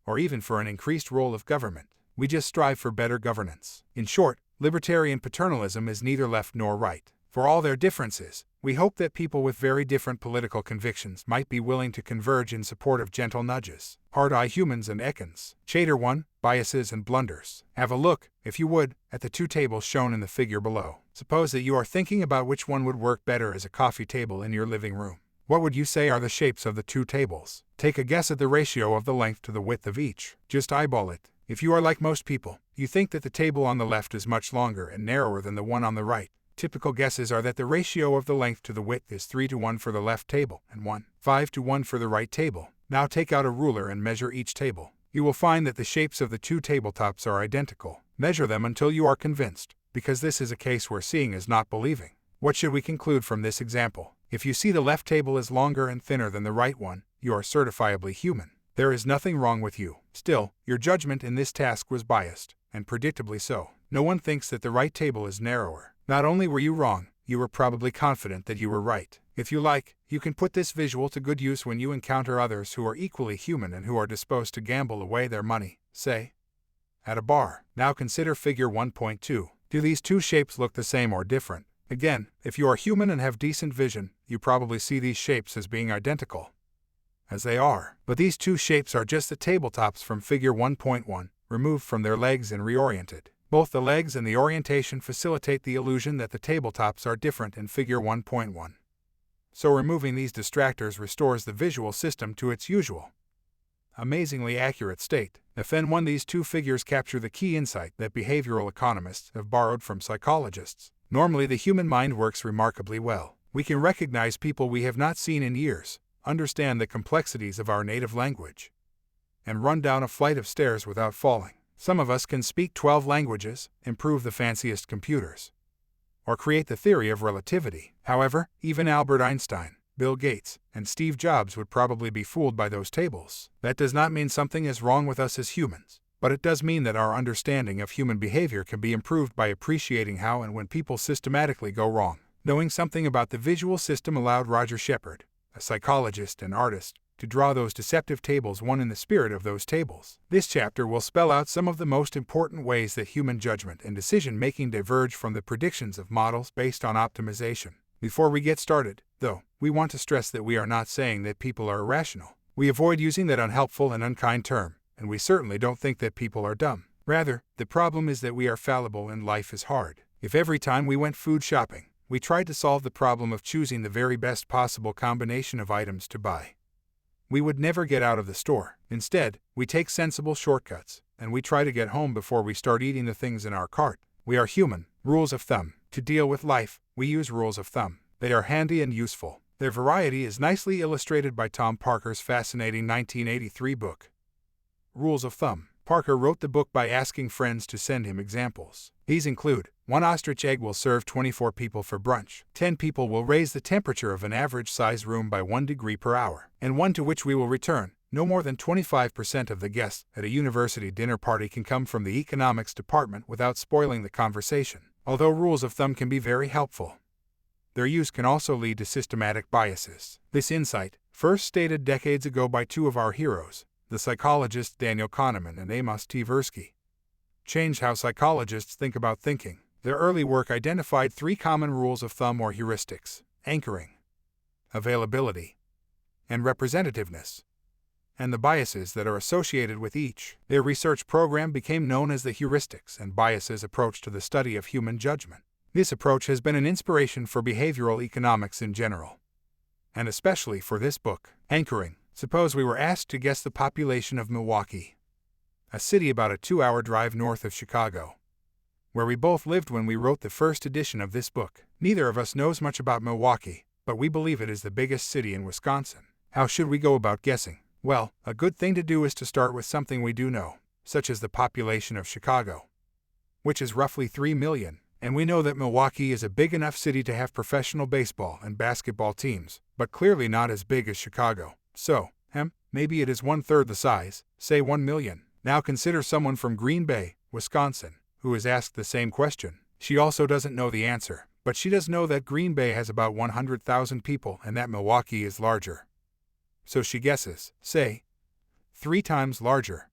or even for an increased role of government. We just strive for better governance. In short, libertarian paternalism is neither left nor right. For all their differences, we hope that people with very different political convictions might be willing to converge in support of gentle nudges. Hard-eye humans and Econs. Chapter 1, Biases and Blunders. Have a look, if you would, at the two tables shown in the figure below. Suppose that you are thinking about which one would work better as a coffee table in your living room. What would you say are the shapes of the two tables? Take a guess at the ratio of the length to the width of each. Just eyeball it. If you are like most people, you think that the table on the left is much longer and narrower than the one on the right. Typical guesses are that the ratio of the length to the width is 3:1 for the left table and 1.5:1 for the right table. Now take out a ruler and measure each table. You will find that the shapes of the two tabletops are identical. Measure them until you are convinced, because this is a case where seeing is not believing. What should we conclude from this example? If you see the left table is longer and thinner than the right one, you are certifiably human. There is nothing wrong with you. Still, your judgment in this task was biased, and predictably so. No one thinks that the right table is narrower. Not only were you wrong, you were probably confident that you were right. If you like, you can put this visual to good use when you encounter others who are equally human and who are disposed to gamble away their money, say, at a bar. Now consider figure 1.2. Do these two shapes look the same or different? Again, if you are human and have decent vision, you probably see these shapes as being identical, as they are. But these two shapes are just the tabletops from figure 1.1, removed from their legs and reoriented. Both the legs and the orientation facilitate the illusion that the tabletops are different in figure 1.1. So removing these distractors restores the visual system to its usual, amazingly accurate state. If these two figures capture the key insight that behavioral economists have borrowed from psychologists. Normally the human mind works remarkably well. We can recognize people we have not seen in years, understand the complexities of our native language, and run down a flight of stairs without falling. Some of us can speak 12 languages, improve the fanciest computers, or create the theory of relativity. However, even Albert Einstein, Bill Gates, and Steve Jobs would probably be fooled by those tables. That does not mean something is wrong with us as humans, but it does mean that our understanding of human behavior can be improved by appreciating how and when people systematically go wrong. Knowing something about the visual system allowed Roger Shepard, a psychologist and artist, to draw those deceptive tables one in the spirit of those tables. This chapter will spell out some of the most important ways that human judgment and decision-making diverge from the predictions of models based on optimization. Before we get started, though, we want to stress that we are not saying that people are irrational. We avoid using that unhelpful and unkind term, and we certainly don't think that people are dumb. Rather, the problem is that we are fallible and life is hard. If every time we went food shopping, we tried to solve the problem of choosing the very best possible combination of items to buy, we would never get out of the store. Instead, we take sensible shortcuts, and we try to get home before we start eating the things in our cart. We are human. Rules of thumb. To deal with life, we use rules of thumb. They are handy and useful. Their variety is nicely illustrated by Tom Parker's fascinating 1983 book, Rules of Thumb. Parker wrote the book by asking friends to send him examples. These include: 1 ostrich egg will serve 24 people for brunch. 10 people will raise the temperature of an average-sized room by 1 degree per hour. And 1 to which we will return: no more than 25% of the guests at a university dinner party can come from the economics department without spoiling the conversation. Although rules of thumb can be very helpful, their use can also lead to systematic biases. This insight, first stated decades ago by two of our heroes, the psychologists Daniel Kahneman and Amos Tversky, changed how psychologists think about thinking. Their early work identified 3 common rules of thumb or heuristics: anchoring, availability, and representativeness, and the biases that are associated with each. Their research program became known as the heuristics and biases approach to the study of human judgment. This approach has been an inspiration for behavioral economics in general, and especially for this book. Anchoring. Suppose we were asked to guess the population of Milwaukee, a city about a 2-hour drive north of Chicago, where we both lived when we wrote the first edition of this book. Neither of us knows much about Milwaukee, but we believe it is the biggest city in Wisconsin. How should we go about guessing? Well, a good thing to do is to start with something we do know, such as the population of Chicago, which is roughly 3 million, and we know that Milwaukee is a big enough city to have professional baseball and basketball teams, but clearly not as big as Chicago. So, maybe it is 1/3 the size, say 1 million. Now consider someone from Green Bay, Wisconsin, who is asked the same question. She also doesn't know the answer, but she does know that Green Bay has about 100,000 people and that Milwaukee is larger. So she guesses, say, 3 times larger,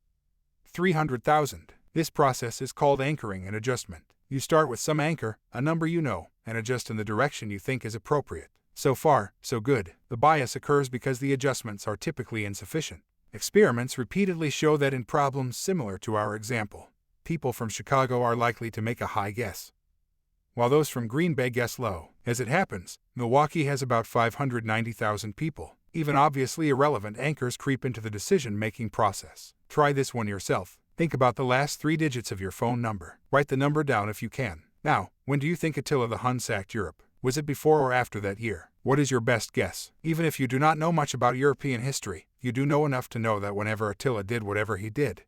300,000. This process is called anchoring and adjustment. You start with some anchor, a number you know, and adjust in the direction you think is appropriate. So far, so good. The bias occurs because the adjustments are typically insufficient. Experiments repeatedly show that in problems similar to our example, people from Chicago are likely to make a high guess, while those from Green Bay guess low. As it happens, Milwaukee has about 590,000 people. Even obviously irrelevant anchors creep into the decision-making process. Try this one yourself. Think about the last 3 digits of your phone number. Write the number down if you can. Now, when do you think Attila the Hun sacked Europe? Was it before or after that year? What is your best guess? Even if you do not know much about European history, you do know enough to know that whenever Attila did whatever he did,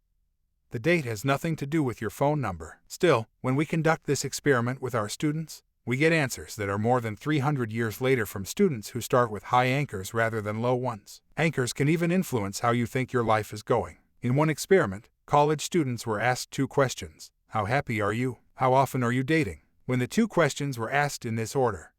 the date has nothing to do with your phone number. Still, when we conduct this experiment with our students, we get answers that are more than 300 years later from students who start with high anchors rather than low ones. Anchors can even influence how you think your life is going. In one experiment, college students were asked 2 questions. How happy are you? How often are you dating? When the 2 questions were asked in this order,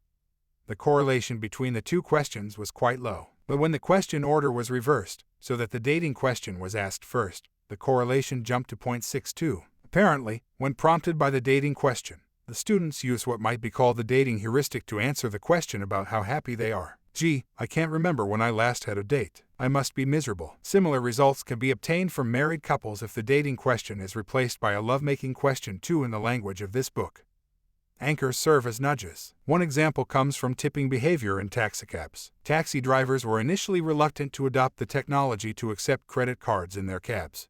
the correlation between the 2 questions was quite low. But when the question order was reversed, so that the dating question was asked first, the correlation jumped to 0.62. Apparently, when prompted by the dating question, the students use what might be called the dating heuristic to answer the question about how happy they are. Gee, I can't remember when I last had a date. I must be miserable. Similar results can be obtained from married couples if the dating question is replaced by a lovemaking question too in the language of this book. Anchors serve as nudges. One example comes from tipping behavior in taxicabs. Taxi drivers were initially reluctant to adopt the technology to accept credit cards in their cabs,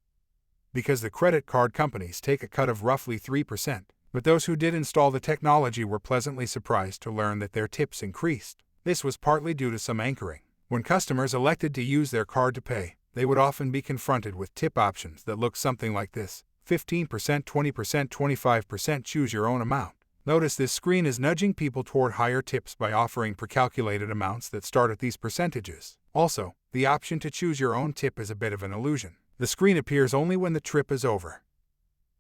because the credit card companies take a cut of roughly 3%. But those who did install the technology were pleasantly surprised to learn that their tips increased. This was partly due to some anchoring. When customers elected to use their card to pay, they would often be confronted with tip options that looked something like this: 15%, 20%, 25%, choose your own amount. Notice this screen is nudging people toward higher tips by offering pre-calculated amounts that start at these percentages. Also, the option to choose your own tip is a bit of an illusion. The screen appears only when the trip is over.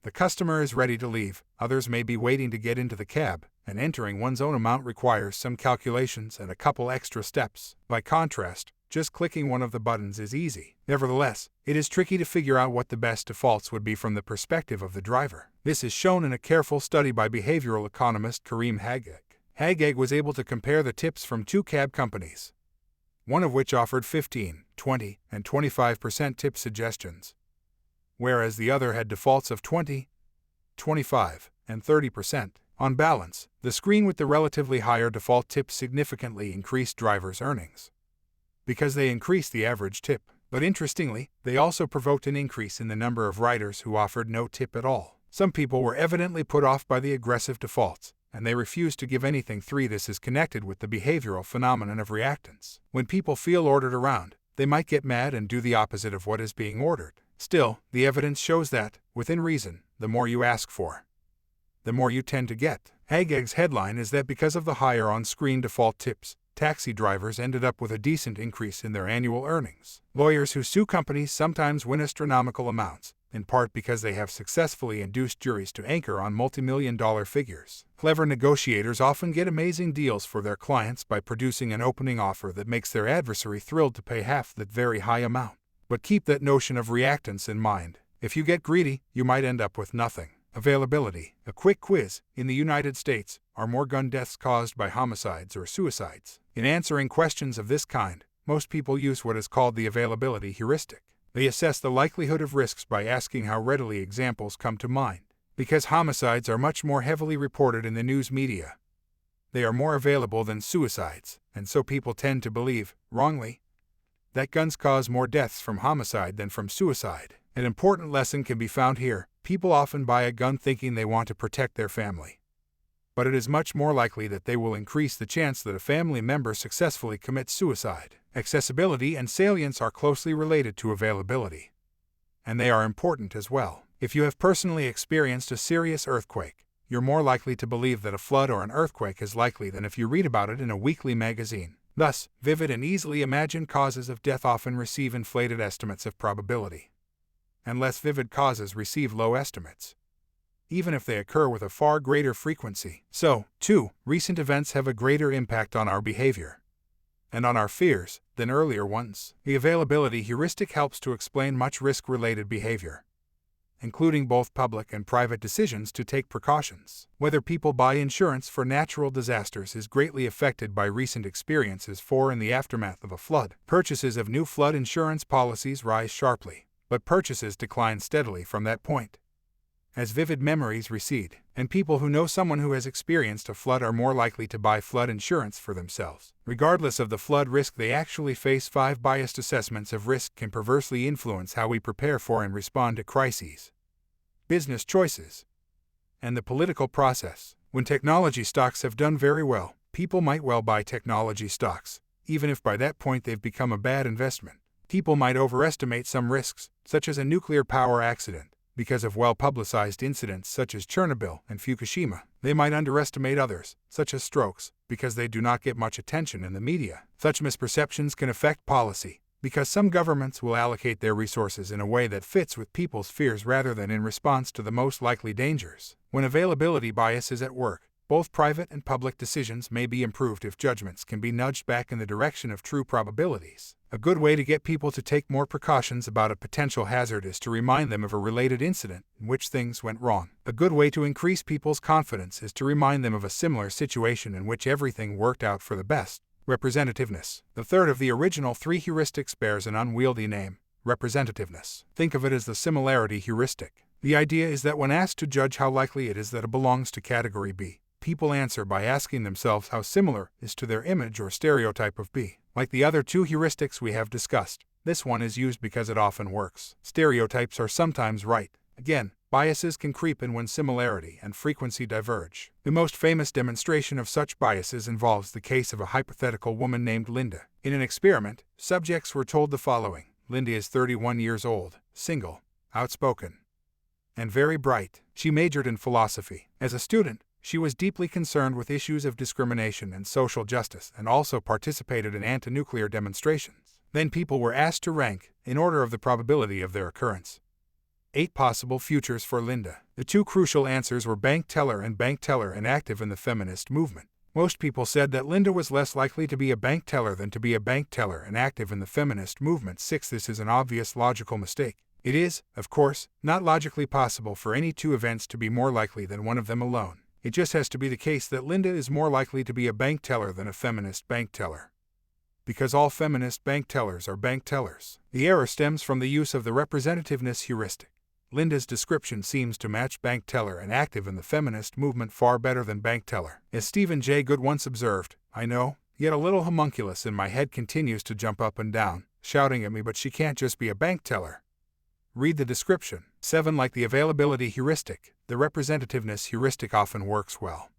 The customer is ready to leave, others may be waiting to get into the cab, and entering one's own amount requires some calculations and a couple extra steps. By contrast, just clicking one of the buttons is easy. Nevertheless, it is tricky to figure out what the best defaults would be from the perspective of the driver. This is shown in a careful study by behavioral economist Karim Hageg. Hageg was able to compare the tips from 2 cab companies, one of which offered 15, 20, and 25% tip suggestions, whereas the other had defaults of 20, 25, and 30%. On balance, the screen with the relatively higher default tips significantly increased drivers' earnings, because they increased the average tip. But interestingly, they also provoked an increase in the number of riders who offered no tip at all. Some people were evidently put off by the aggressive defaults, and they refused to give anything. 3. This is connected with the behavioral phenomenon of reactance. When people feel ordered around, they might get mad and do the opposite of what is being ordered. Still, the evidence shows that, within reason, the more you ask for, the more you tend to get. Hageg's headline is that because of the higher on-screen default tips, taxi drivers ended up with a decent increase in their annual earnings. Lawyers who sue companies sometimes win astronomical amounts, in part because they have successfully induced juries to anchor on multi-million-dollar figures. Clever negotiators often get amazing deals for their clients by producing an opening offer that makes their adversary thrilled to pay half that very high amount. But keep that notion of reactance in mind. If you get greedy, you might end up with nothing. Availability. A quick quiz. In the United States, are more gun deaths caused by homicides or suicides? In answering questions of this kind, most people use what is called the availability heuristic. They assess the likelihood of risks by asking how readily examples come to mind. Because homicides are much more heavily reported in the news media, they are more available than suicides, and so people tend to believe, wrongly, that guns cause more deaths from homicide than from suicide. An important lesson can be found here. People often buy a gun thinking they want to protect their family, but it is much more likely that they will increase the chance that a family member successfully commits suicide. Accessibility and salience are closely related to availability, and they are important as well. If you have personally experienced a serious earthquake, you're more likely to believe that a flood or an earthquake is likely than if you read about it in a weekly magazine. Thus, vivid and easily imagined causes of death often receive inflated estimates of probability, and less vivid causes receive low estimates, even if they occur with a far greater frequency. So, too, recent events have a greater impact on our behavior and on our fears than earlier ones. The availability heuristic helps to explain much risk-related behavior, including both public and private decisions to take precautions. Whether people buy insurance for natural disasters is greatly affected by recent experiences in the aftermath of a flood. Purchases of new flood insurance policies rise sharply, but purchases decline steadily from that point. As vivid memories recede, and people who know someone who has experienced a flood are more likely to buy flood insurance for themselves. Regardless of the flood risk they actually face, 5 biased assessments of risk can perversely influence how we prepare for and respond to crises, business choices, and the political process. When technology stocks have done very well, people might well buy technology stocks, even if by that point they've become a bad investment. People might overestimate some risks, such as a nuclear power accident, because of well-publicized incidents such as Chernobyl and Fukushima. They might underestimate others, such as strokes, because they do not get much attention in the media. Such misperceptions can affect policy, because some governments will allocate their resources in a way that fits with people's fears rather than in response to the most likely dangers. When availability bias is at work, both private and public decisions may be improved if judgments can be nudged back in the direction of true probabilities. A good way to get people to take more precautions about a potential hazard is to remind them of a related incident in which things went wrong. A good way to increase people's confidence is to remind them of a similar situation in which everything worked out for the best. Representativeness. The third of the original 3 heuristics bears an unwieldy name: representativeness. Think of it as the similarity heuristic. The idea is that when asked to judge how likely it is that A belongs to category B, people answer by asking themselves how similar is to their image or stereotype of B. Like the other 2 heuristics we have discussed, this one is used because it often works. Stereotypes are sometimes right. Again, biases can creep in when similarity and frequency diverge. The most famous demonstration of such biases involves the case of a hypothetical woman named Linda. In an experiment, subjects were told the following: Linda is 31 years old, single, outspoken, and very bright. She majored in philosophy. As a student, she was deeply concerned with issues of discrimination and social justice and also participated in anti-nuclear demonstrations. Then people were asked to rank, in order of the probability of their occurrence, 8 possible futures for Linda. The 2 crucial answers were bank teller and active in the feminist movement. Most people said that Linda was less likely to be a bank teller than to be a bank teller and active in the feminist movement. 6. This is an obvious logical mistake. It is, of course, not logically possible for any 2 events to be more likely than one of them alone. It just has to be the case that Linda is more likely to be a bank teller than a feminist bank teller, because all feminist bank tellers are bank tellers. The error stems from the use of the representativeness heuristic. Linda's description seems to match bank teller and active in the feminist movement far better than bank teller. As Stephen Jay Gould once observed, "I know, yet a little homunculus in my head continues to jump up and down, shouting at me, but she can't just be a bank teller." Read the description. 7. Like the availability heuristic, the representativeness heuristic often works well,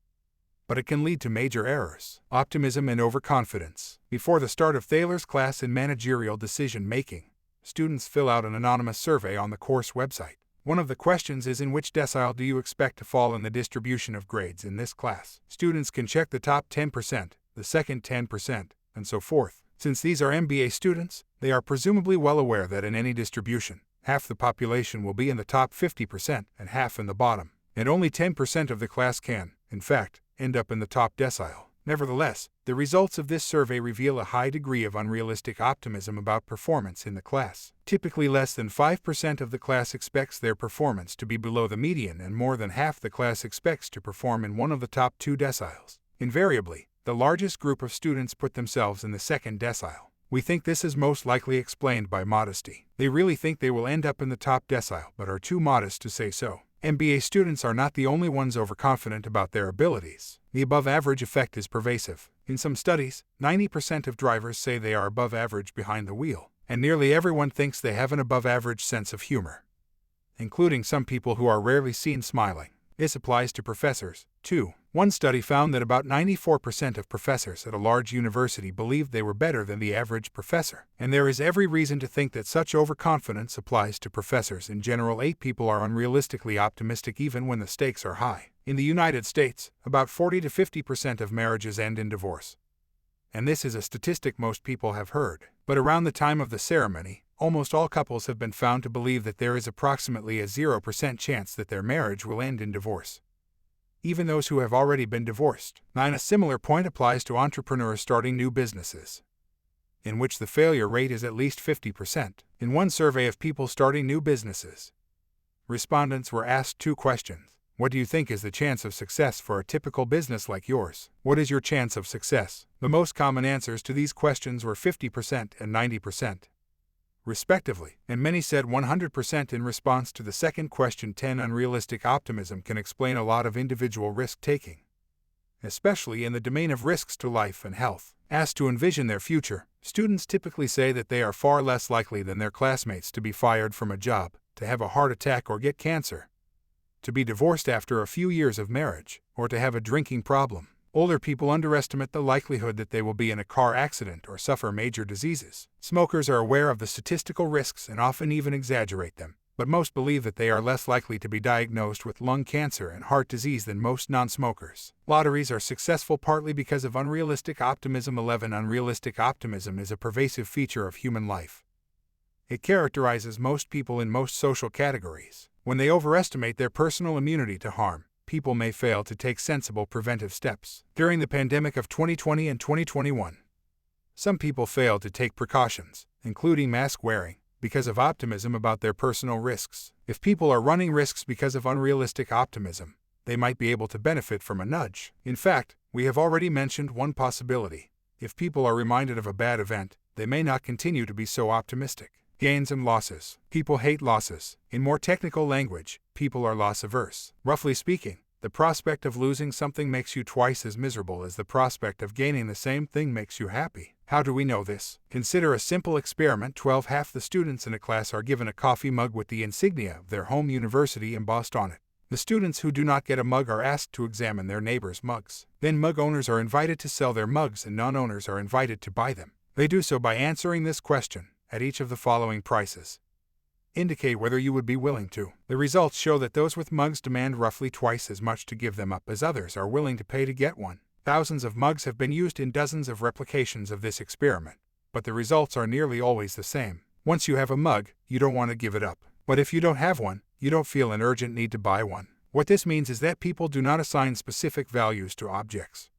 but it can lead to major errors. Optimism and overconfidence. Before the start of Thaler's class in managerial decision-making, students fill out an anonymous survey on the course website. One of the questions is, in which decile do you expect to fall in the distribution of grades in this class? Students can check the top 10%, the second 10%, and so forth. Since these are MBA students, they are presumably well aware that in any distribution, half the population will be in the top 50% and half in the bottom, and only 10% of the class can, in fact, end up in the top decile. Nevertheless, the results of this survey reveal a high degree of unrealistic optimism about performance in the class. Typically, less than 5% of the class expects their performance to be below the median, and more than half the class expects to perform in one of the top 2 deciles. Invariably, the largest group of students put themselves in the second decile. We think this is most likely explained by modesty. They really think they will end up in the top decile, but are too modest to say so. MBA students are not the only ones overconfident about their abilities. The above-average effect is pervasive. In some studies, 90% of drivers say they are above average behind the wheel, and nearly everyone thinks they have an above-average sense of humor, including some people who are rarely seen smiling. This applies to professors, too. One study found that about 94% of professors at a large university believed they were better than the average professor, and there is every reason to think that such overconfidence applies to professors in general. 8. People are unrealistically optimistic even when the stakes are high. In the United States, about 40 to 50% of marriages end in divorce, and this is a statistic most people have heard. But around the time of the ceremony, almost all couples have been found to believe that there is approximately a 0% chance that their marriage will end in divorce, even those who have already been divorced. 9. A similar point applies to entrepreneurs starting new businesses, in which the failure rate is at least 50%. In one survey of people starting new businesses, respondents were asked 2 questions. What do you think is the chance of success for a typical business like yours? What is your chance of success? The most common answers to these questions were 50% and 90%, respectively, and many said 100% in response to the second question. 10. Unrealistic optimism can explain a lot of individual risk-taking, especially in the domain of risks to life and health. Asked to envision their future, students typically say that they are far less likely than their classmates to be fired from a job, to have a heart attack or get cancer, to be divorced after a few years of marriage, or to have a drinking problem. Older people underestimate the likelihood that they will be in a car accident or suffer major diseases. Smokers are aware of the statistical risks and often even exaggerate them, but most believe that they are less likely to be diagnosed with lung cancer and heart disease than most non-smokers. Lotteries are successful partly because of unrealistic optimism. 11. Unrealistic optimism is a pervasive feature of human life. It characterizes most people in most social categories. When they overestimate their personal immunity to harm, people may fail to take sensible preventive steps. During the pandemic of 2020 and 2021, some people failed to take precautions, including mask wearing, because of optimism about their personal risks. If people are running risks because of unrealistic optimism, they might be able to benefit from a nudge. In fact, we have already mentioned one possibility. If people are reminded of a bad event, they may not continue to be so optimistic. Gains and losses. People hate losses. In more technical language, people are loss-averse. Roughly speaking, the prospect of losing something makes you twice as miserable as the prospect of gaining the same thing makes you happy. How do we know this? Consider a simple experiment. Half the students in a class are given a coffee mug with the insignia of their home university embossed on it. The students who do not get a mug are asked to examine their neighbors' mugs. Then mug owners are invited to sell their mugs and non-owners are invited to buy them. They do so by answering this question: at each of the following prices, indicate whether you would be willing to. The results show that those with mugs demand roughly twice as much to give them up as others are willing to pay to get one. Thousands of mugs have been used in dozens of replications of this experiment, but the results are nearly always the same. Once you have a mug, you don't want to give it up. But if you don't have one, you don't feel an urgent need to buy one. What this means is that people do not assign specific values to objects.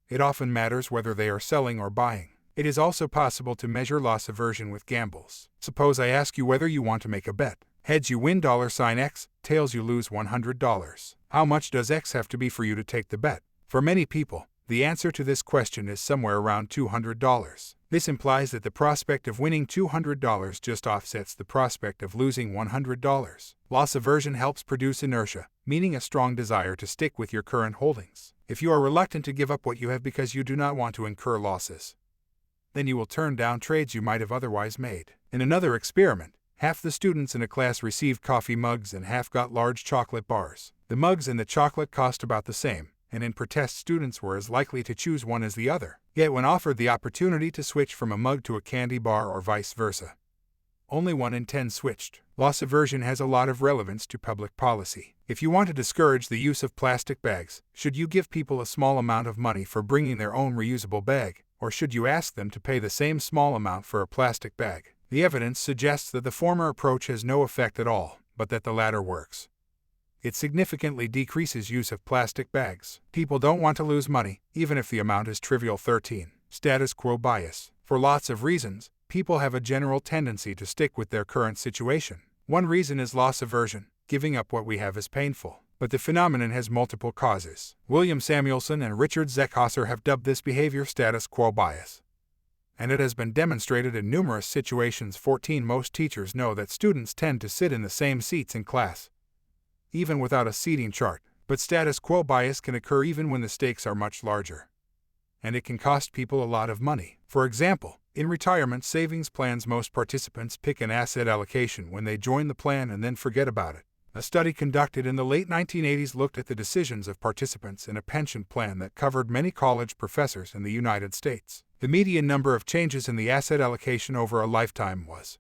It often matters whether they are selling or buying. It is also possible to measure loss aversion with gambles. Suppose I ask you whether you want to make a bet. Heads you win $X, tails you lose $100. How much does X have to be for you to take the bet? For many people, the answer to this question is somewhere around $200. This implies that the prospect of winning $200 just offsets the prospect of losing $100. Loss aversion helps produce inertia, meaning a strong desire to stick with your current holdings. If you are reluctant to give up what you have because you do not want to incur losses, then you will turn down trades you might have otherwise made. In another experiment, half the students in a class received coffee mugs and half got large chocolate bars. The mugs and the chocolate cost about the same, and in protest students were as likely to choose one as the other. Yet when offered the opportunity to switch from a mug to a candy bar or vice versa, only 1 in 10 switched. Loss aversion has a lot of relevance to public policy. If you want to discourage the use of plastic bags, should you give people a small amount of money for bringing their own reusable bag, or should you ask them to pay the same small amount for a plastic bag? The evidence suggests that the former approach has no effect at all, but that the latter works. It significantly decreases use of plastic bags. People don't want to lose money, even if the amount is trivial. 13. Status quo bias. For lots of reasons, people have a general tendency to stick with their current situation. One reason is loss aversion. Giving up what we have is painful. But the phenomenon has multiple causes. William Samuelson and Richard Zeckhauser have dubbed this behavior status quo bias, and it has been demonstrated in numerous situations. 14. Most teachers know that students tend to sit in the same seats in class, even without a seating chart, but status quo bias can occur even when the stakes are much larger, and it can cost people a lot of money. For example, in retirement savings plans, most participants pick an asset allocation when they join the plan and then forget about it. A study conducted in the late 1980s looked at the decisions of participants in a pension plan that covered many college professors in the United States. The median number of changes in the asset allocation over a lifetime was,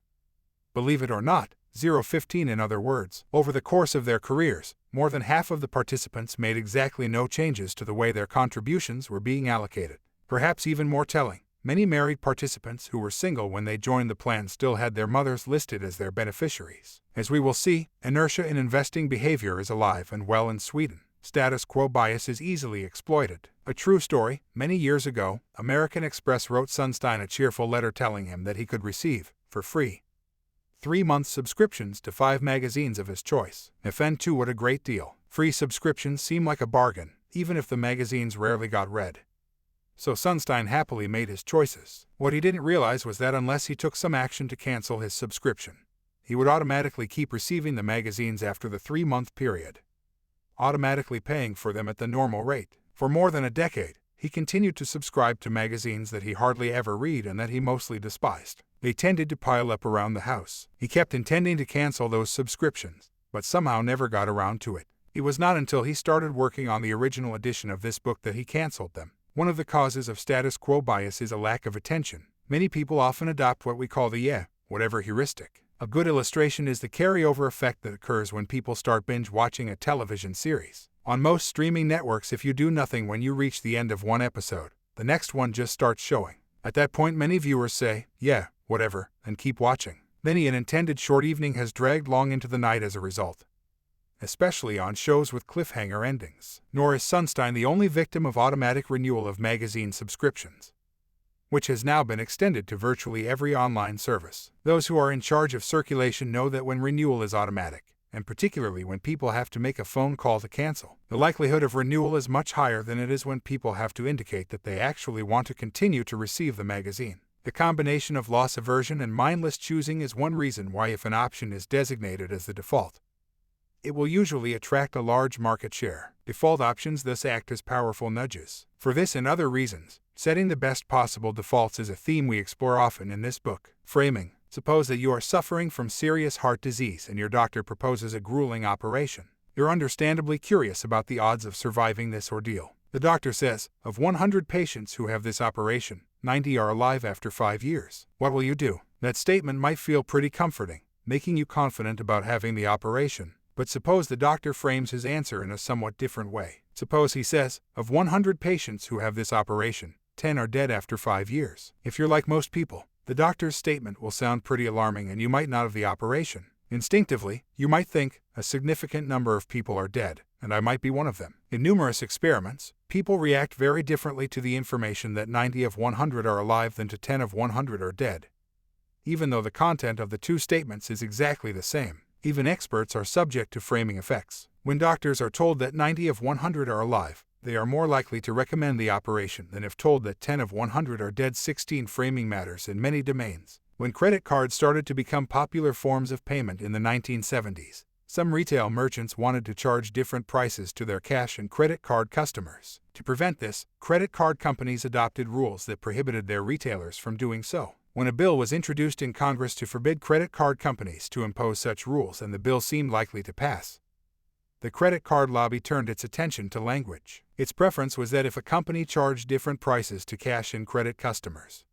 believe it or not, 0.15. In other words, over the course of their careers, more than half of the participants made exactly no changes to the way their contributions were being allocated. Perhaps even more telling, many married participants who were single when they joined the plan still had their mothers listed as their beneficiaries. As we will see, inertia in investing behavior is alive and well in Sweden. Status quo bias is easily exploited. A true story: many years ago, American Express wrote Sunstein a cheerful letter telling him that he could receive, for free, 3-month subscriptions to 5 magazines of his choice. FN2 what a great deal. Free subscriptions seem like a bargain, even if the magazines rarely got read. So Sunstein happily made his choices. What he didn't realize was that unless he took some action to cancel his subscription, he would automatically keep receiving the magazines after the 3-month period, automatically paying for them at the normal rate. For more than a decade, he continued to subscribe to magazines that he hardly ever read and that he mostly despised. They tended to pile up around the house. He kept intending to cancel those subscriptions, but somehow never got around to it. It was not until he started working on the original edition of this book that he canceled them. One of the causes of status quo bias is a lack of attention. Many people often adopt what we call the whatever heuristic. A good illustration is the carryover effect that occurs when people start binge watching a television series. On most streaming networks, if you do nothing when you reach the end of one episode, the next one just starts showing. At that point, many viewers say, "Yeah, whatever," and keep watching. Many an intended short evening has dragged long into the night as a result, especially on shows with cliffhanger endings. Nor is Sunstein the only victim of automatic renewal of magazine subscriptions, which has now been extended to virtually every online service. Those who are in charge of circulation know that when renewal is automatic, and particularly when people have to make a phone call to cancel, the likelihood of renewal is much higher than it is when people have to indicate that they actually want to continue to receive the magazine. The combination of loss aversion and mindless choosing is one reason why, if an option is designated as the default, it will usually attract a large market share. Default options thus act as powerful nudges. For this and other reasons, setting the best possible defaults is a theme we explore often in this book. Framing. Suppose that you are suffering from serious heart disease and your doctor proposes a grueling operation. You're understandably curious about the odds of surviving this ordeal. The doctor says, of 100 patients who have this operation, 90 are alive after 5 years. What will you do? That statement might feel pretty comforting, making you confident about having the operation. But suppose the doctor frames his answer in a somewhat different way. Suppose he says, of 100 patients who have this operation, 10 are dead after 5 years. If you're like most people, the doctor's statement will sound pretty alarming and you might not have the operation. Instinctively, you might think, a significant number of people are dead, and I might be one of them. In numerous experiments, people react very differently to the information that 90 of 100 are alive than to 10 of 100 are dead, even though the content of the two statements is exactly the same. Even experts are subject to framing effects. When doctors are told that 90 of 100 are alive, they are more likely to recommend the operation than if told that 10 of 100 are dead. 16 Framing matters in many domains. When credit cards started to become popular forms of payment in the 1970s, some retail merchants wanted to charge different prices to their cash and credit card customers. To prevent this, credit card companies adopted rules that prohibited their retailers from doing so. When a bill was introduced in Congress to forbid credit card companies to impose such rules and the bill seemed likely to pass, the credit card lobby turned its attention to language. Its preference was that if a company charged different prices to cash and credit customers,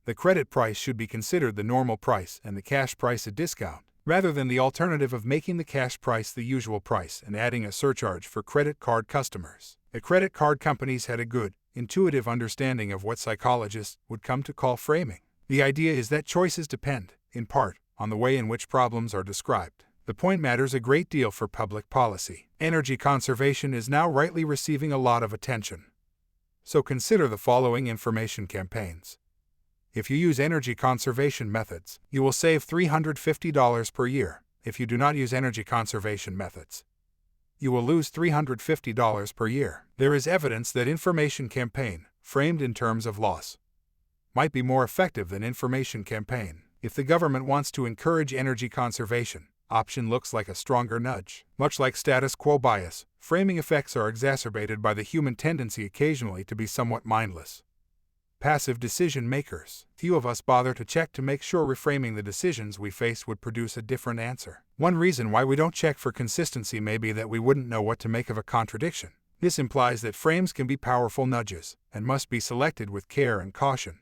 the credit price should be considered the normal price and the cash price a discount, rather than the alternative of making the cash price the usual price and adding a surcharge for credit card customers. The credit card companies had a good, intuitive understanding of what psychologists would come to call framing. The idea is that choices depend, in part, on the way in which problems are described. The point matters a great deal for public policy. Energy conservation is now rightly receiving a lot of attention. So consider the following information campaigns. If you use energy conservation methods, you will save $350 per year. If you do not use energy conservation methods, you will lose $350 per year. There is evidence that information campaign, framed in terms of loss, might be more effective than information campaign. If the government wants to encourage energy conservation, option looks like a stronger nudge. Much like status quo bias, framing effects are exacerbated by the human tendency occasionally to be somewhat mindless, passive decision makers. Few of us bother to check to make sure reframing the decisions we face would produce a different answer. One reason why we don't check for consistency may be that we wouldn't know what to make of a contradiction. This implies that frames can be powerful nudges, and must be selected with care and caution.